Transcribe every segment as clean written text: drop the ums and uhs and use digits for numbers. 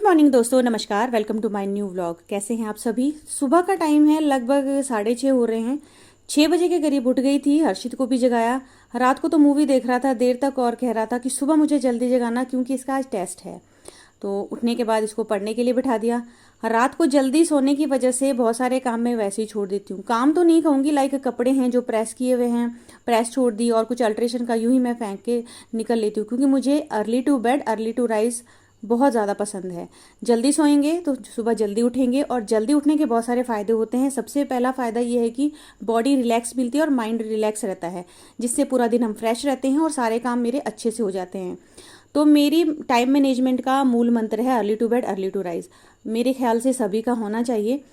Morning दोस्तों, नमस्कार। Welcome to my new vlog. कैसे हैं आप सभी। सुबह का टाइम है, लगभग 6:30 हो रहे हैं। 6 बजे के करीब उठ गई थी, हर्षित को भी जगाया। रात को तो मूवी देख रहा था देर तक और कह रहा था कि सुबह मुझे जल्दी जगाना क्योंकि इसका आज टेस्ट है। तो उठने के बाद इसको पढ़ने के लिए बिठा दिया। रात को जल्दी सोने की वजह से बहुत सारे काम मैं वैसे ही छोड़ देती हूँ। काम तो नहीं कहूँगी, लाइक कपड़े हैं जो प्रेस किए हुए हैं, प्रेस छोड़ दी, और कुछ अल्ट्रेशन का यूं ही मैं फेंक के निकल लेती हूँ क्योंकि मुझे early to bed early to rise बहुत ज़्यादा पसंद है। जल्दी सोएंगे तो सुबह जल्दी उठेंगे, और जल्दी उठने के बहुत सारे फ़ायदे होते हैं। सबसे पहला फ़ायदा ये है कि बॉडी रिलैक्स मिलती है और माइंड रिलैक्स रहता है, जिससे पूरा दिन हम फ्रेश रहते हैं और सारे काम मेरे अच्छे से हो जाते हैं। तो मेरी टाइम मैनेजमेंट का मूल मंत्र है early to bed early to rise. मेरे ख्याल से सभी का होना चाहिए।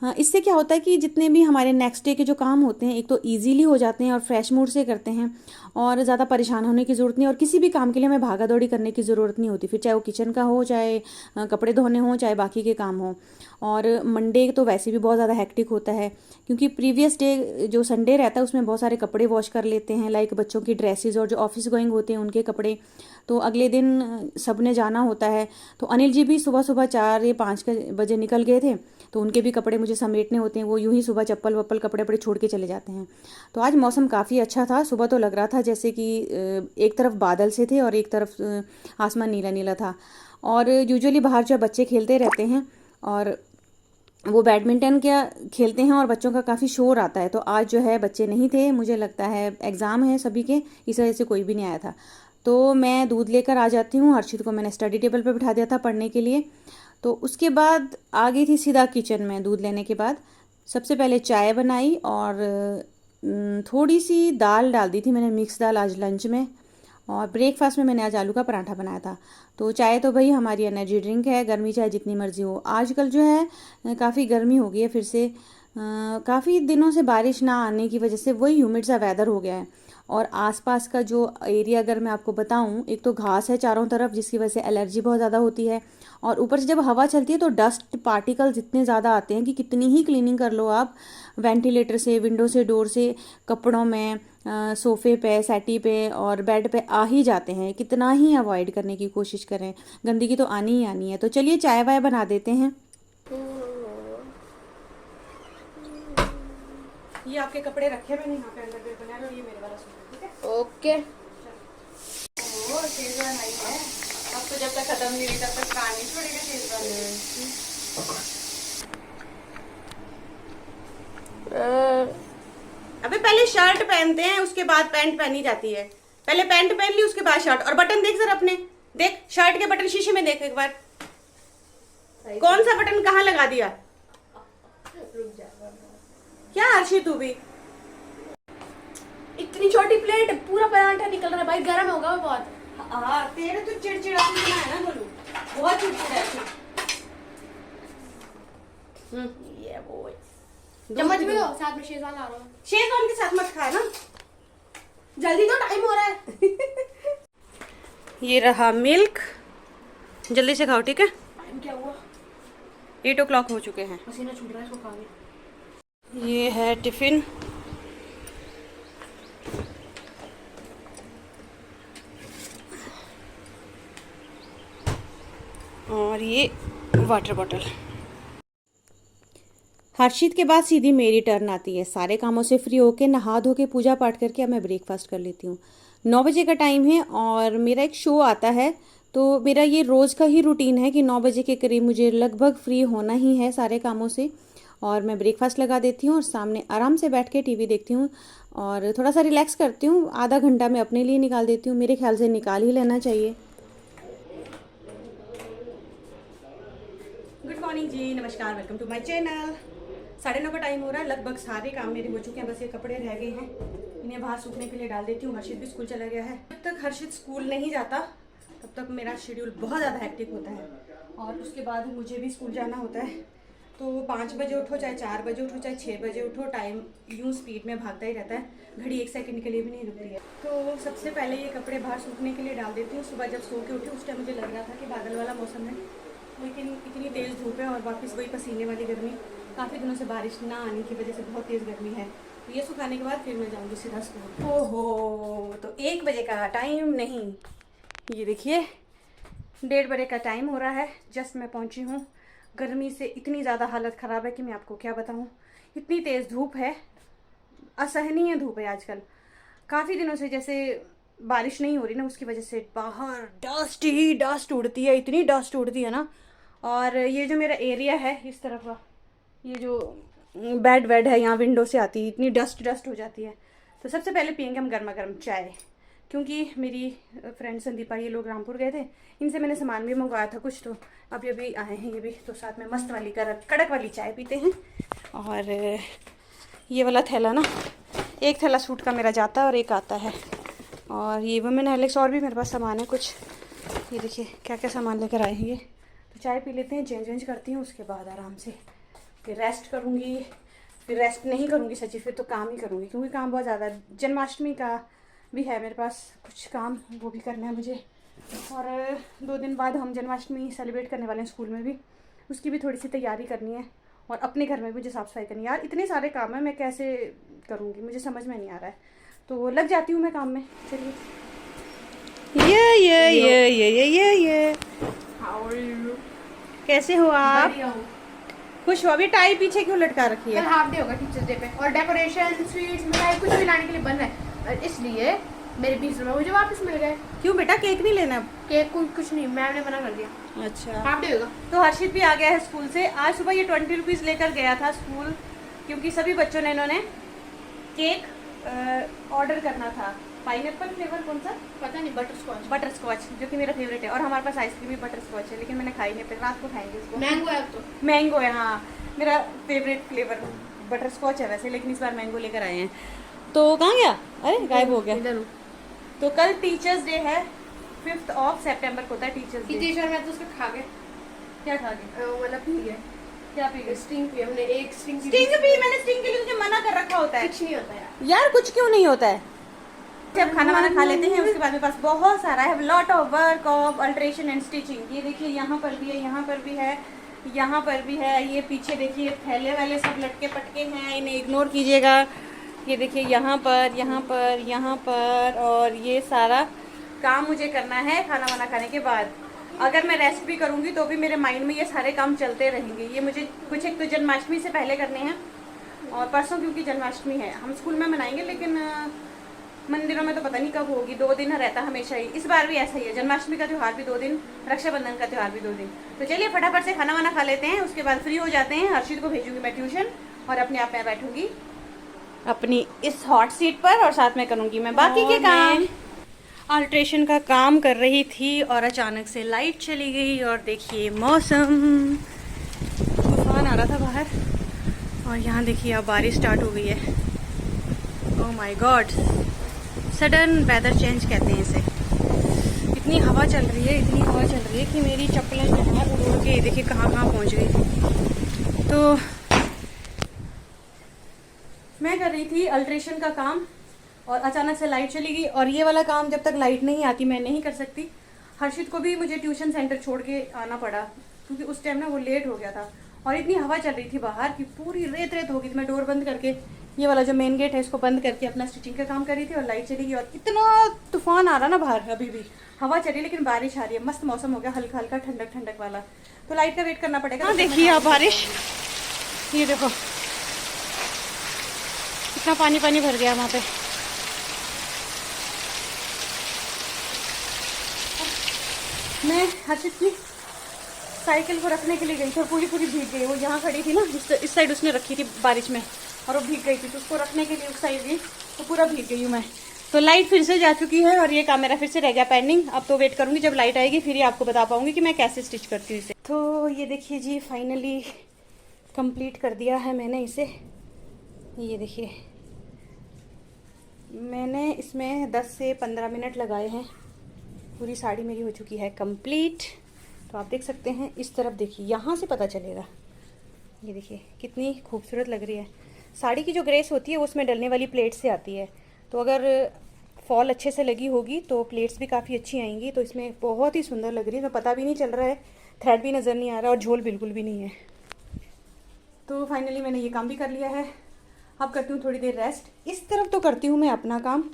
हाँ, इससे क्या होता है कि जितने भी हमारे नेक्स्ट डे के जो काम होते हैं, एक तो इजीली हो जाते हैं और फ्रेश मूड से करते हैं, और ज़्यादा परेशान होने की ज़रूरत नहीं, और किसी भी काम के लिए हमें भागा दौड़ी करने की ज़रूरत नहीं होती, फिर चाहे वो किचन का हो, चाहे कपड़े धोने हो, चाहे बाकी के काम हो। और मंडे तो वैसे भी बहुत ज़्यादा हेक्टिक होता है क्योंकि प्रीवियस डे जो संडे रहता है उसमें बहुत सारे कपड़े वॉश कर लेते हैं, लाइक बच्चों की ड्रेसेस और जो ऑफिस गोइंग होते हैं उनके कपड़े। तो अगले दिन सब ने जाना होता है। तो अनिल जी भी सुबह सुबह 4 या 5 बजे निकल गए थे, तो उनके भी कपड़े मुझे समेटने होते हैं। वो यूं ही सुबह चप्पल वप्पल कपड़े वपड़े छोड़ के चले जाते हैं। तो आज मौसम काफ़ी अच्छा था। सुबह तो लग रहा था जैसे कि एक तरफ बादल से थे और एक तरफ आसमान नीला नीला था। और यूजुअली बाहर जो बच्चे खेलते रहते हैं और वो बैडमिंटन क्या खेलते हैं और बच्चों का काफ़ी शोर आता है। तो आज जो है बच्चे नहीं थे, मुझे लगता है एग्ज़ाम है सभी के, इस वजह से कोई भी नहीं आया था। तो मैं दूध लेकर आ जाती हूँ। हर्षित को मैंने स्टडी टेबल पर बिठा दिया था पढ़ने के लिए। तो उसके बाद आ गई थी सीधा किचन में। दूध लेने के बाद सबसे पहले चाय बनाई और थोड़ी सी दाल डाल दी थी मैंने, मिक्स दाल आज लंच में। और ब्रेकफास्ट में मैंने आज आलू का पराठा बनाया था। तो चाय तो भाई हमारी एनर्जी ड्रिंक है, गर्मी चाहे जितनी मर्जी हो। आजकल जो है काफ़ी गर्मी हो गई है फिर से। काफ़ी दिनों से बारिश ना आने की वजह से वही ह्यूमिड सा वेदर हो गया है। और आसपास का जो एरिया अगर मैं आपको बताऊं, एक तो घास है चारों तरफ जिसकी वजह से एलर्जी बहुत ज़्यादा होती है, और ऊपर से जब हवा चलती है तो डस्ट पार्टिकल्स इतने ज़्यादा आते हैं कि कितनी ही क्लीनिंग कर लो आप, वेंटिलेटर से, विंडो से, डोर से, कपड़ों में, सोफ़े पे, सेटी पे और बेड पे आ ही जाते हैं। कितना ही अवॉइड करने की कोशिश करें, गंदगी तो आनी ही आनी है। तो चलिए चाय वाय बना देते हैं। ये आपके कपड़े रखे मैंने यहाँ पे अंडरवेयर बना लो, ये मेरे वाला सूट है, ठीक है। ओके। ओ शेरवान आई है। अब तो जब तक खत्म नहीं हुई तब तक कहानी छोड़ेगा शेरवान। अबे पहले शर्ट पहनते हैं उसके बाद पैंट पहनी जाती है। पहले पैंट पहन ली उसके बाद शर्ट। और बटन देख जरा अपने, देख शर्ट के बटन शीशे में देख एक बार, कौन सा बटन कहाँ लगा दिया। क्या हर्षी तू भी इतनी छोटी प्लेट, पूरा पराठा निकल रहा है भाई, गर्म होगा बहुत। हाँ तेरे तो चिड़चिड़ा बना है ना बोलू, बहुत चिड़चिड़ा है। ये वो चम्मच भी दो, साथ में शेजवान ला रहा हूँ। शेजवान के साथ मत खा ना, जल्दी तो टाइम हो रहा है। ये रहा मिल्क, जल्दी से खाओ ठीक है। टाइम क्या हुआ? 8 o'clock हो चुके हैं। पसीना छूट रहा है, इसको खा के। ये है टिफिन, और ये वाटर बॉटल। हर्षित के बाद सीधी मेरी टर्न आती है। सारे कामों से फ्री होके नहा धो के पूजा पाठ करके अब मैं ब्रेकफास्ट कर लेती हूँ। 9 बजे का टाइम है और मेरा एक शो आता है। तो मेरा ये रोज़ का ही रूटीन है कि 9 बजे के करीब मुझे लगभग फ्री होना ही है सारे कामों से, और मैं ब्रेकफास्ट लगा देती हूँ और सामने आराम से बैठ के टीवी देखती हूँ और थोड़ा सा रिलैक्स करती हूँ। आधा घंटा मैं अपने लिए निकाल देती हूँ, मेरे ख्याल से निकाल ही लेना चाहिए। गुड मॉर्निंग जी, नमस्कार, वेलकम टू माय चैनल। 9:30 का टाइम हो रहा है, लगभग सारे काम मेरे हो चुके हैं, बस ये कपड़े रह गए हैं, इन्हें बाहर सूखने के लिए डाल देती हूँ। हर्षित भी स्कूल चला गया है। जब तक हर्षित स्कूल नहीं जाता तब तक मेरा शेड्यूल बहुत ज़्यादा हेक्टिक होता है, और उसके बाद मुझे भी स्कूल जाना होता है। तो 5 बजे उठो, चाहे 4 बजे उठो, चाहे 6 बजे उठो, टाइम यूँ स्पीड में भागता ही रहता है, घड़ी 1 सेकंड के लिए भी नहीं रुकती है। तो सबसे पहले ये कपड़े बाहर सूखने के लिए डाल देती हूँ। सुबह जब सो के उठी उस टाइम मुझे लग रहा था कि बादल वाला मौसम है, लेकिन इतनी तेज़ धूप है और वापस वही पसीने वाली गर्मी। काफ़ी दिनों से बारिश ना आने की वजह से बहुत तेज़ गर्मी है। तो ये सुखाने के बाद फिर मैं जाऊँगी सीधा स्कूल। ओहो, तो 1 बजे का टाइम नहीं, ये देखिए 1:30 का टाइम हो रहा है, जस्ट मैं पहुंची हूँ। गर्मी से इतनी ज़्यादा हालत ख़राब है कि मैं आपको क्या बताऊँ। इतनी तेज़ धूप है, असहनीय धूप है आजकल। काफ़ी दिनों से जैसे बारिश नहीं हो रही ना, उसकी वजह से बाहर डस्ट ही डस्ट उड़ती है, इतनी डस्ट उड़ती है ना। और ये जो मेरा एरिया है इस तरफ का, ये जो बेड वेड है, यहाँ विंडो से आती है, इतनी डस्ट डस्ट हो जाती है। तो सबसे पहले पियेंगे हम गर्मा गर्म चाय, क्योंकि मेरी फ्रेंड संदीपा, ये लोग रामपुर गए थे, इनसे मैंने सामान भी मंगवाया था कुछ, तो अब ये भी आए हैं ये भी, तो साथ में मस्त वाली कड़क वाली चाय पीते हैं। और ये वाला थैला ना, एक थैला सूट का मेरा जाता है और एक आता है। और ये वुमेन हेलेक्स और भी मेरे पास सामान है कुछ, ये देखिए क्या क्या सामान लेकर आए हैं ये। तो चाय पी लेते हैं, चेंज वेंज करती हूँ, उसके बाद आराम से फिर रेस्ट करूँगी। फिर रेस्ट नहीं करूँगी सच्ची, फिर तो काम ही करूँगी, क्योंकि काम बहुत ज़्यादा है। जन्माष्टमी का भी है मेरे पास कुछ काम, वो भी करना है मुझे। और 2 दिन बाद हम जन्माष्टमी सेलिब्रेट करने वाले हैं स्कूल में भी, उसकी भी थोड़ी सी तैयारी करनी है। और अपने घर में भी मुझे साफ़ सफाई करनी है। यार इतने सारे काम है, मैं कैसे करूँगी, मुझे समझ में नहीं आ रहा है। तो लग जाती हूँ मैं काम में। चलिए ये How are you? कैसे हो आप? बढ़िया हूँ। खुश हो? अभी टाई पीछे क्यों लटका रखी कल है? हाफ डे होगा टीचर्स डे पे, और डेकोरेशन, स्वीट्स, मिठाई कुछ भी लाने के लिए बंद है, और इसलिए मेरे 20 रुपए मुझे वापस मिल गए। क्यों बेटा, केक नहीं लेना अब? केक कुछ नहीं, मैम ने मना कर दिया। अच्छा, हाफ डे होगा। तो हर्षित भी आ गया है स्कूल से। आज सुबह ये 20 रुपीज़ लेकर गया था स्कूल, क्योंकि सभी बच्चों ने इन्होंने केक ऑर्डर करना था। पाइनएप्पल फ्लेवर कौन सा? पता नहीं, बटर स्कॉच। बटर स्कॉच, जो कि मेरा फेवरेट है। और हमारे पास आइसक्रीम भी बटर स्कॉच है, लेकिन मैंने खाई है, फिर रात को खाएंगे इसको। मैंगो है अब तो। मैंगो है, हाँ मेरा फेवरेट फ्लेवर बटर स्कॉच है वैसे, लेकिन इस बार मैंगो लेकर आए हैं। तो कहाँ गया? अरे गायब हो गया। इधर हूँ। तो कल टीचर्स डे है, 5 सितंबर को होता है टीचर्स डे। टीचर में तो उसके खा गए, क्या खा गए? मतलब पी गए। क्या पी गए? स्टिंग पी, हमने एक स्टिंग स्टिंग भी? मैंने स्टिंग के लिए तुझे मना कर रखा होता है। कुछ नहीं होता यार। यार कुछ क्यों नहीं होता है? जब खाना वाना खा लेते हैं उसके बाद मेरे पास बहुत सारा है, lot of work of alteration and stitching. ये देखिए यहाँ पर भी है, यहाँ पर भी है, यहाँ पर भी है। ये पीछे देखिए थैले वाले सब लटके पटके हैं, इन्हें इग्नोर कीजिएगा। ये देखिए यहाँ पर, यहाँ पर, यहाँ पर, और ये सारा काम मुझे करना है खाना वाना खाने के बाद। अगर मैं रेस्ट भी करूँगी तो भी मेरे माइंड में ये सारे काम चलते रहेंगे। ये मुझे कुछ एक तो जन्माष्टमी से पहले करने हैं, और परसों क्योंकि जन्माष्टमी है हम स्कूल में मनाएंगे, लेकिन मंदिरों में तो पता नहीं कब होगी। 2 दिन रहता हमेशा ही, इस बार भी ऐसा ही है। जन्माष्टमी का त्यौहार भी 2 दिन, रक्षाबंधन का त्यौहार भी 2 दिन। तो चलिए फटाफट से खाना वाना खा लेते हैं, उसके बाद फ्री हो जाते हैं। हर्षित को भेजूंगी मैं ट्यूशन, और अपने आप में बैठूंगी अपनी इस हॉट सीट पर, और साथ में करूंगी मैं बाकी के काम। अल्ट्रेशन का काम कर रही थी और अचानक से लाइट चली गई, और देखिए मौसम, तूफान आ रहा था बाहर, और यहाँ देखिए अब बारिश स्टार्ट हो गई है। Oh my God, sudden weather change कहते हैं इसे। इतनी हवा चल रही है, इतनी हवा चल रही है कि मेरी चप्पलें जो है उड़ के देखिए कहाँ कहाँ पहुँच गई। तो मैं कर रही थी अल्ट्रेशन का काम, और अचानक से लाइट चली गई। और ये वाला काम जब तक लाइट नहीं आती मैं नहीं कर सकती। हर्षित को भी मुझे ट्यूशन सेंटर छोड़ के आना पड़ा, क्योंकि उस टाइम ना वो लेट हो गया था, और इतनी हवा चल रही थी बाहर कि पूरी रेत रेत हो गई थी। मैं डोर बंद करके, ये वाला जो मेन गेट है इसको बंद करके अपना स्टिचिंग का काम कर रही थी, और लाइट चली गई। और इतना तूफान आ रहा ना बाहर, अभी भी हवा चली लेकिन बारिश आ रही है। मस्त मौसम हो गया, हल्का हल्का ठंडक ठंडक वाला। तो लाइट का वेट करना पड़ेगा। हाँ देखिए आप बारिश, ये देखो कितना पानी पानी भर गया वहाँ पे। मैं हर्षित की साइकिल को रखने के लिए गई थी, और पूरी पूरी भीग गई। वो यहाँ खड़ी थी ना, इस साइड उसने रखी थी बारिश में, और वो भीग गई थी, तो उसको रखने के लिए उस साइड गई, तो पूरा भीग गई हूँ मैं। तो लाइट फिर से जा चुकी है, और ये काम मेरा फिर से रह गया पेंडिंग। अब तो वेट करूँगी जब लाइट आएगी, फिर ही आपको बता पाऊँगी कि मैं कैसे स्टिच करती हूँ इसे। तो ये देखिए जी, फाइनली कंप्लीट कर दिया है मैंने इसे। ये देखिए मैंने इसमें 10 से 15 मिनट लगाए हैं। पूरी साड़ी मेरी हो चुकी है कंप्लीट। तो आप देख सकते हैं, इस तरफ देखिए, यहाँ से पता चलेगा। ये देखिए कितनी खूबसूरत लग रही है। साड़ी की जो ग्रेस होती है वो उसमें डलने वाली प्लेट से आती है, तो अगर फॉल अच्छे से लगी होगी तो प्लेट्स भी काफ़ी अच्छी आएंगी। तो इसमें बहुत ही सुंदर लग रही है, तो पता भी नहीं चल रहा है, थ्रेड भी नज़र नहीं आ रहा, और झोल बिल्कुल भी नहीं है। तो फाइनली मैंने ये काम भी कर लिया है। अब करती हूँ थोड़ी देर रेस्ट। इस तरफ तो करती हूँ मैं अपना काम,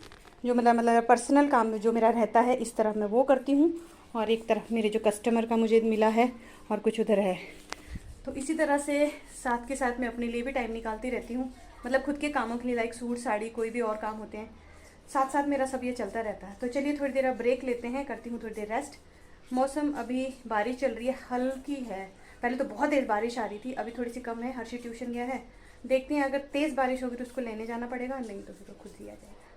जो मतलब पर्सनल काम जो मेरा रहता है इस तरफ मैं वो करती हूँ, और एक तरफ मेरे जो कस्टमर का मुझे मिला है और कुछ उधर है। तो इसी तरह से साथ के साथ मैं अपने लिए भी टाइम निकालती रहती हूँ, मतलब खुद के कामों के लिए, लाइक सूट साड़ी कोई भी और काम होते हैं, साथ साथ मेरा सब ये चलता रहता है। तो चलिए थोड़ी देर अब ब्रेक लेते हैं, करती हूँ थोड़ी देर रेस्ट। मौसम अभी बारिश चल रही है, हल्की है, पहले तो बहुत तेज़ बारिश आ रही थी, अभी थोड़ी सी कम है। हर्षित ट्यूशन गया है, देखते हैं अगर तेज़ बारिश होगी तो उसको लेने जाना पड़ेगा, नहीं तो फिर वो खुद ही आ जाएगा।